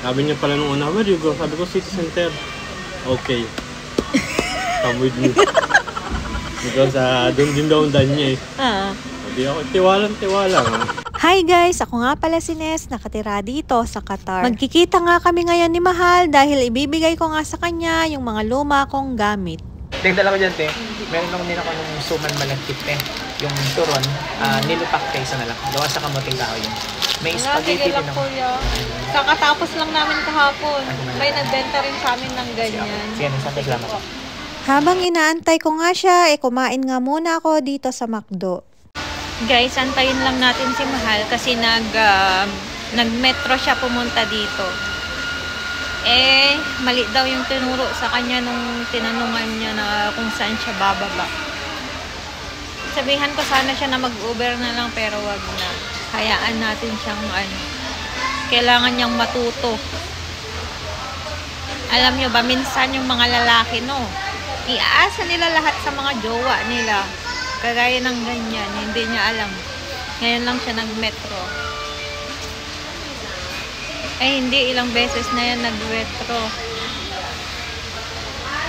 Sabi niya pala nung una, where you go? Sabi ko, city center. Okay. Come with me. Because doon din daw ang daan niya eh. Sabi ako, tiwalang-tiwala nga. Hi guys! Ako nga pala si Ness, nakatira dito sa Qatar. Magkikita nga kami ngayon ni Mahal dahil ibibigay ko nga sa kanya yung mga luma kong gamit. Dala ko dyan, te. Meron lang din ako nung suman malagkit, te. Yung turon, nilupak kayo na lang. Gawa sa kamuting kahoy yun. May spaghetti din ako. Kakatapos lang namin kahapon. May nagbenta rin sa amin ng ganyan. Sige, salamat. Habang inaantay ko nga siya, kumain nga muna ako dito sa McDo. Guys, antayin lang natin si Mahal kasi nag-metro siya pumunta dito. Mali daw yung tinuro sa kanya nung tinanungan niya na kung saan siya bababa. Sabihan ko sana siya na mag-Uber na lang pero wag na. Hayaan natin siyang kailangan niyang matuto. Alam niyo ba, minsan yung mga lalaki, iaasa nila lahat sa mga jowa nila. Kagaya ng ganyan, hindi niya alam. Ngayon lang siya nag-metro. Hindi, ilang beses na yan nag-metro.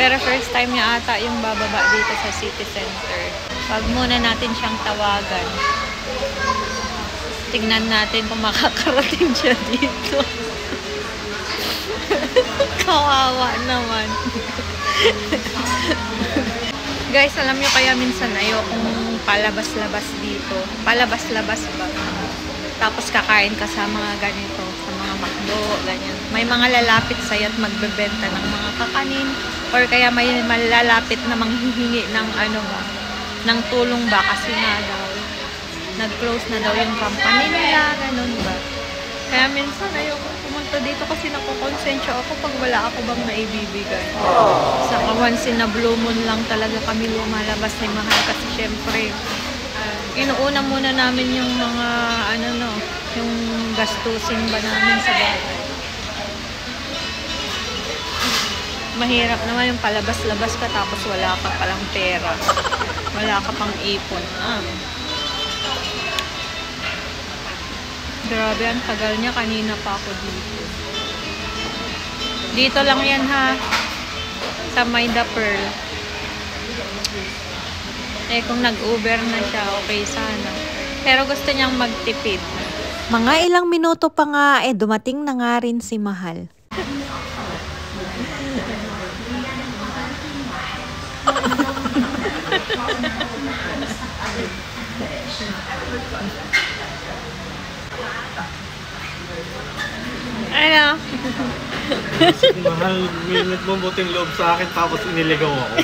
Pero first time niya ata yung bababa dito sa city center. Wag muna natin siyang tawagan. Tingnan natin kung makakarating siya dito. Kawawa naman. Guys, alam nyo kaya minsan ayokong palabas-labas dito. Palabas-labas ba? Tapos kakain ka sa mga ganito, sa mga McDo, ganyan. May mga lalapit sa'yo at magbebenta ng mga kakanin. Or kaya may malalapit na manghihingi ng ng tulong ba? Kasi nga daw, nag-close na daw yung company nila, ganun ba? Kaya minsan ayokong pumunta dito kasi nakukonsensya ako pag wala ako bang naibibigay. Saka once in a blue moon lang talaga kami lumalabas ni Mahal kasi syempre inuuna muna namin yung mga yung gastusin ba namin sa bahay. Mahirap naman yung palabas-labas ka tapos wala ka palang pera. Wala ka pang ipon. Grabe, ang tagal niya. Kanina pa ako dito. Dito lang yan ha. Sa Maida Pearl. Kung nag-Uber na siya, okay sana. Pero gusto niyang magtipid. Mga ilang minuto pa nga, dumating na nga rin si Mahal. Ano? Mahal, minute mo buting loob sa akin tapos iniligaw ako.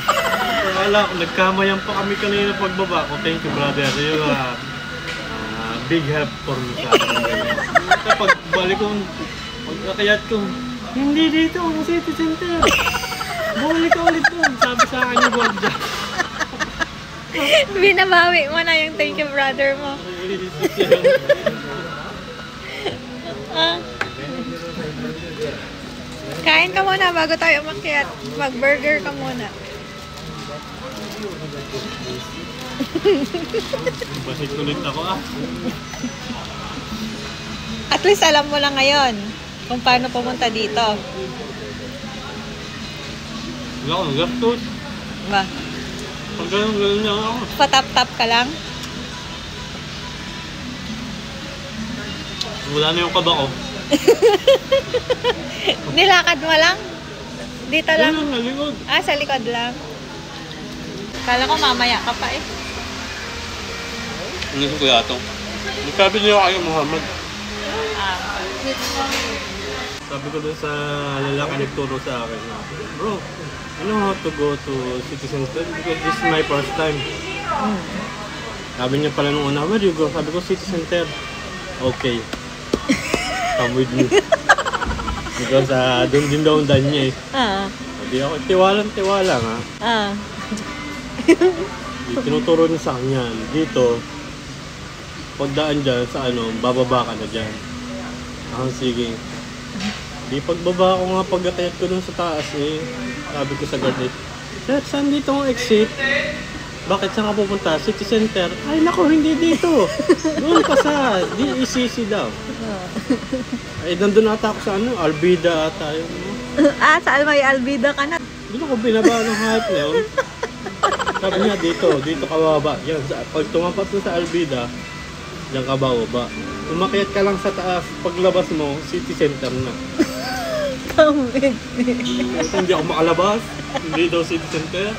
Wala ko, nagkamayan pa kami kanina pagbaba ko. Thank you, brother. You big help for me sa akin. Kapag balik ko, pagkakayat ko, hindi dito, ang city center. Bumalik ka ulit doon. Sabi sa akin yung gwardiya. Binabawi mo na yung thank you, brother mo. Kain ka muna bago tayo umakyat. Mag-burger ka muna. Basit ulit ako At least alam mo lang ngayon kung paano pumunta dito. Wala akong gastos. Ba? Pag ganun lang ako. Patap-tap ka lang? Wala na yung kaba ko. Nilakad mo lang? Dito lang? Sa likod. Sa likod lang. Kala ko mamaya ka pa Ano ko kuya ito? Sabi niya kayo, Muhammad. Sabi ko dun sa lalaki nagturo sa akin, bro, I know how to go to city center because this is my first time. Sabi niya pala nung una, where you go? Sabi ko, city center. Okay. Come with me. Because doon din daw ang daan niya eh. Sabi ako, tiwalang-tiwala nga. Tinuturo niya sa kanya. Dito, pagdaan dyan sa bababa ka na dyan. Sige. Di pagbaba ko nga pagkatayat ko dun sa taas sabi ko sa guard, sir, saan dito ang exit? Bakit saan ka pupunta? City Center? Ay nako, hindi dito. Doon ka sa DECC daw. Ay, nandun ata ako sa Albida ata yun. Sa Almay Albida ka na. Doon ako binaba ng hype leon. Sabi niya dito ka bababa. Yan, pag tumapat mo sa Albida, diyan ka bababa. Umakyat ka lang sa taas, paglabas mo, City Center na. Kamig. Hindi ako makalabas. Hindi daw City Center.